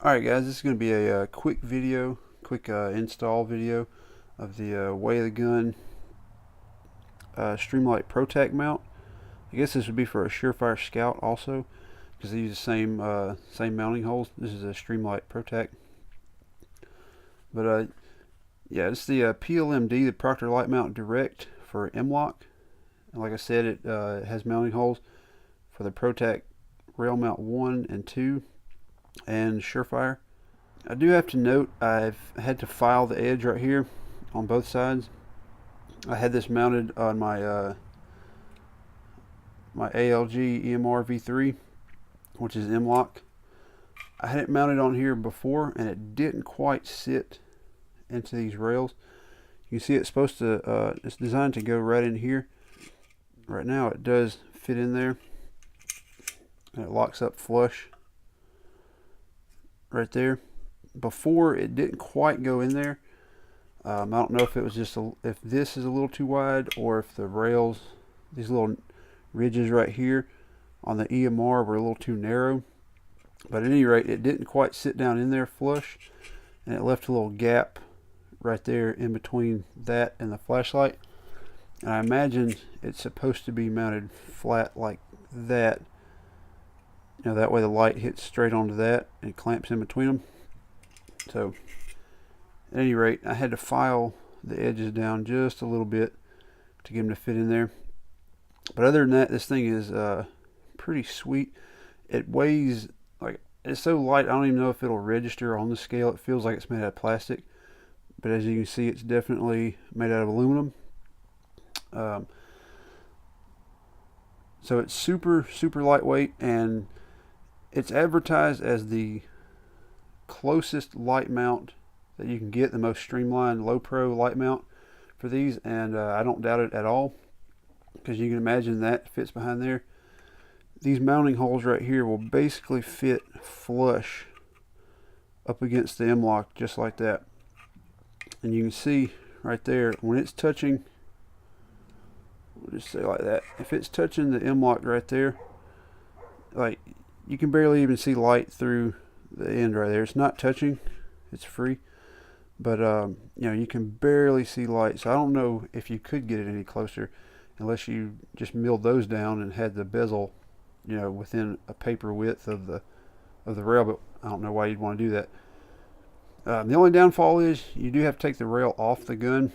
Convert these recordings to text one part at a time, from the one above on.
Alright guys, this is going to be a quick video, install video of the Way of the Gun Streamlight ProTac mount. I guess this would be for a Surefire Scout also, because they use the same mounting holes. This is a Streamlight ProTac. But yeah, it's the PLM-D, the Proctor Light Mount Direct for M-lok. And like I said, it has mounting holes for the ProTac Rail Mount 1 and 2. And Surefire. I do have to note I've had to file the edge right here on both sides. I had this mounted on my my ALG EMR V3, which is M-lok. I had it mounted on here before and it didn't quite sit into these rails. You can see it's supposed to it's designed to go right in here. Right now it does fit in there and it locks up flush right there. Before it didn't quite go in there. I don't know if it was just if this is a little too wide, or if the rails, these little ridges right here on the EMR were a little too narrow. But at any rate, it didn't quite sit down in there flush, and it left a little gap right there in between that and the flashlight. And I imagine it's supposed to be mounted flat like that. You know, that way the light hits straight onto that and clamps in between them. So, at any rate, I had to file the edges down just a little bit to get them to fit in there. But other than that, this thing is pretty sweet. It weighs, like, it's so light, I don't even know if it'll register on the scale. It feels like it's made out of plastic. But as you can see, it's definitely made out of aluminum. So it's super lightweight, and it's advertised as the closest light mount that you can get, the most streamlined low pro light mount for these, and I don't doubt it at all, because you can imagine that fits behind there. These mounting holes right here will basically fit flush up against the M-lok just like that. And you can see right there, when it's touching, we'll just say like that, if it's touching the M-lok right there, like, you can barely even see light through the end right there. It's not touching, it's free, but you know, you can barely see light. So I don't know if you could get it any closer unless you just milled those down and had the bezel, you know, within a paper width of the rail. But I don't know why you'd want to do that. The only downfall is you do have to take the rail off the gun.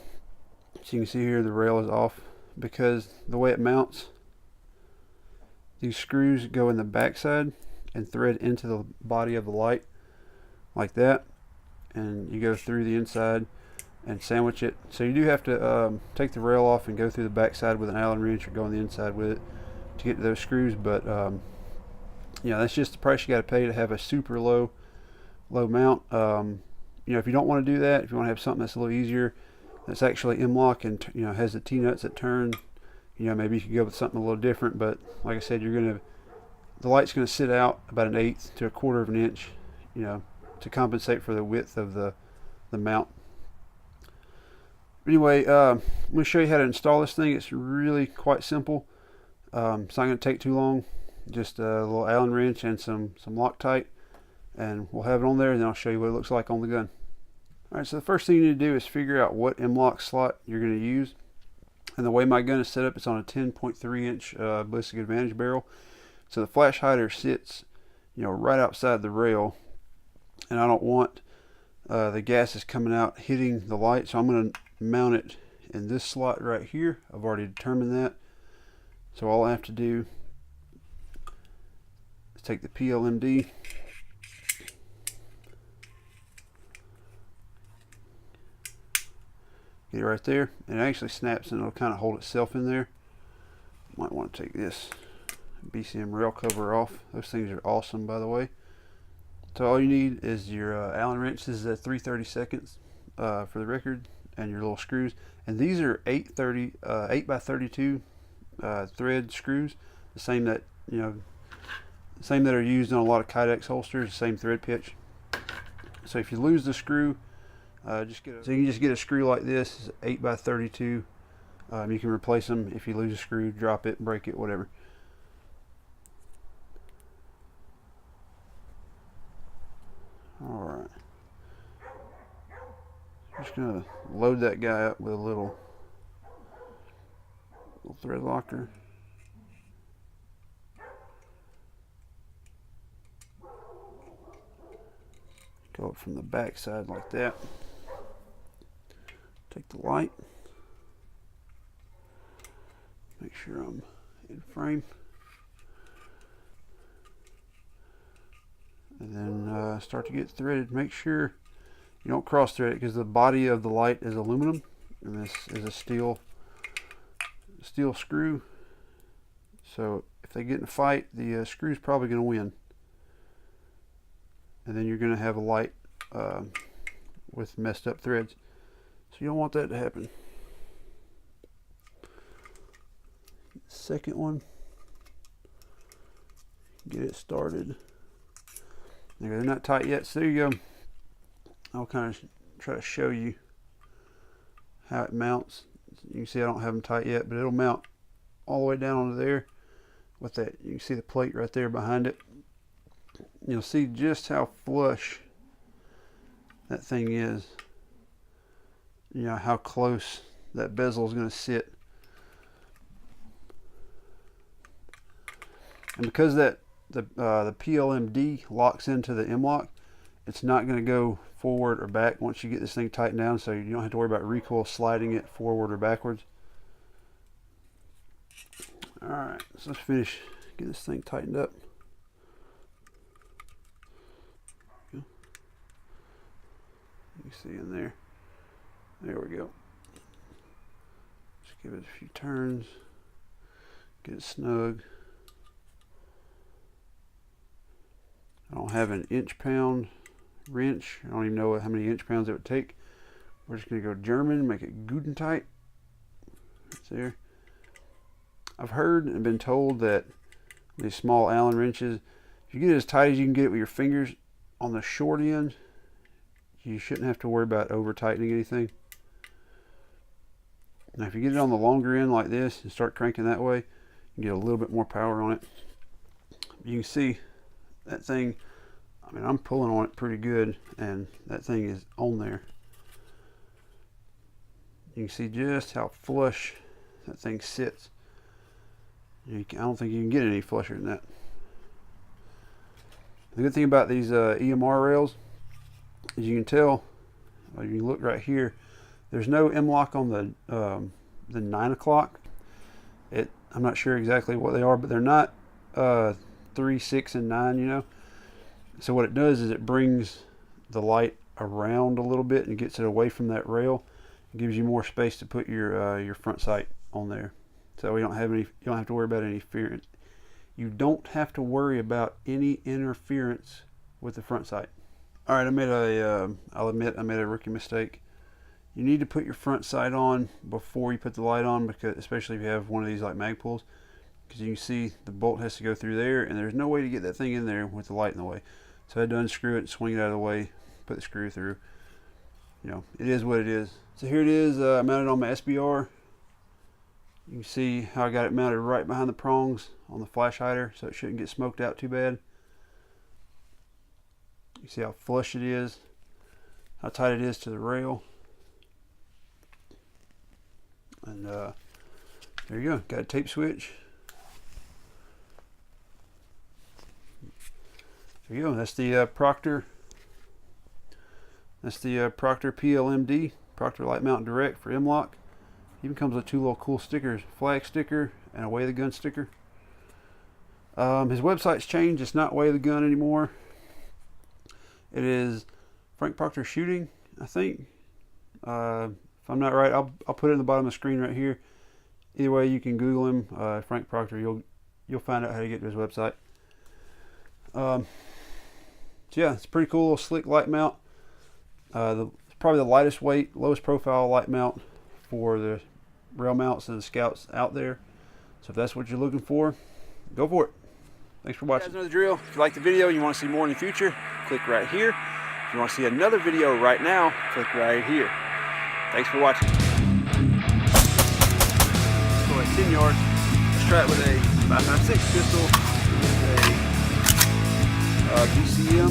So you can see here the rail is off, because the way it mounts, these screws go in the backside and thread into the body of the light like that, and you go through the inside and sandwich it. So you do have to take the rail off and go through the backside with an Allen wrench, or go on the inside with it to get to those screws. But you know, that's just the price you got to pay to have a super low mount. You know, if you don't want to do that, if you want to have something that's a little easier, that's actually M-lok and, you know, has the T-nuts that turn, you know, maybe you could go with something a little different. But like I said, the light's going to sit out about 1/8 to 1/4 of an inch, you know, to compensate for the width of the mount. Anyway, I'm going to show you how to install this thing. It's really quite simple. It's not going to take too long. Just a little Allen wrench and some Loctite, and we'll have it on there, and then I'll show you what it looks like on the gun. Alright, so the first thing you need to do is figure out what M-lok slot you're going to use. And the way my gun is set up, it's on a 10.3 inch ballistic advantage barrel. So the flash hider sits, you know, right outside the rail, and I don't want the gases coming out hitting the light, so I'm going to mount it in this slot right here. I've already determined that. So all I have to do is take the PLM-D, get it right there, and it actually snaps and it'll kind of hold itself in there. Might want to take this BCM rail cover off. Those things are awesome, by the way. So all you need is your Allen wrench. This is a 3/32 for the record, and your little screws. And these are 8x32 thread screws, the same that, you know, same that are used on a lot of Kydex holsters, the same thread pitch. So if you lose the screw, so you can just get a screw like this, 8x32. You can replace them if you lose a screw, drop it, break it, whatever. I'm just gonna load that guy up with a little thread locker. Go up from the back side like that. Take the light. Make sure I'm in frame. And then start to get threaded. Make sure you don't cross thread it because the body of the light is aluminum and this is a steel screw. So if they get in a fight, the screw's probably going to win. And then you're going to have a light with messed up threads. So you don't want that to happen. Second one, get it started. There, they're not tight yet, so there you go. I'll kind of try to show you how it mounts. You can see I don't have them tight yet, but it'll mount all the way down onto there with that. You can see the plate right there behind it. You'll see just how flush that thing is. You know how close that bezel is going to sit. And because that the PLM-D locks into the M-lok, it's not going to go forward or back once you get this thing tightened down, so you don't have to worry about recoil sliding it forward or backwards. Alright, so let's finish get this thing tightened up. You can see in there. There we go. Just give it a few turns. Get it snug. I don't have an inch-pound wrench. I don't even know how many inch-pounds it would take. We're just going to go German, make it Guten tight. It's there. I've heard and been told that these small Allen wrenches, if you get it as tight as you can get it with your fingers on the short end, you shouldn't have to worry about over-tightening anything. Now if you get it on the longer end like this and start cranking that way, you get a little bit more power on it. You can see that thing, I mean, I'm pulling on it pretty good and that thing is on there. You can see just how flush that thing sits. I don't think you can get any flusher than that. The good thing about these EMR rails is you can tell, you can look right here, there's no M-lok on the 9 o'clock. I'm not sure exactly what they are, but they're not 3, 6, and 9, you know. So what it does is it brings the light around a little bit and gets it away from that rail. It gives you more space to put your front sight on there. So you don't have to worry about any interference. You don't have to worry about any interference with the front sight. All right, I'll admit I made a rookie mistake. You need to put your front sight on before you put the light on, because especially if you have one of these like mag pulls, because you can see the bolt has to go through there, and there's no way to get that thing in there with the light in the way. So I had to unscrew it, swing it out of the way, put the screw through. You know, it is what it is. So here it is, I mounted on my SBR. You can see how I got it mounted right behind the prongs on the flash hider, so it shouldn't get smoked out too bad. You see how flush it is, how tight it is to the rail. And there you go, got a tape switch. There you go, that's the Proctor. That's the Proctor PLM-D, Proctor Light Mount Direct for M-lok. Even comes with 2 little cool stickers, flag sticker and a Way the Gun sticker. His website's changed, it's not Way the Gun anymore. It is Frank Proctor Shooting, I think. If I'm not right, I'll put it in the bottom of the screen right here. Either way, you can Google him, Frank Proctor. You'll find out how to get to his website. So yeah, it's a pretty cool little slick light mount. It's probably the lightest weight, lowest profile light mount for the rail mounts and the Scouts out there. So if that's what you're looking for, go for it. Thanks for watching. You guys know the drill. If you like the video and you want to see more in the future, click right here. If you want to see another video right now, click right here. Thanks for watching. So at 10 yards, let's try it with a 5.56 pistol with a BCM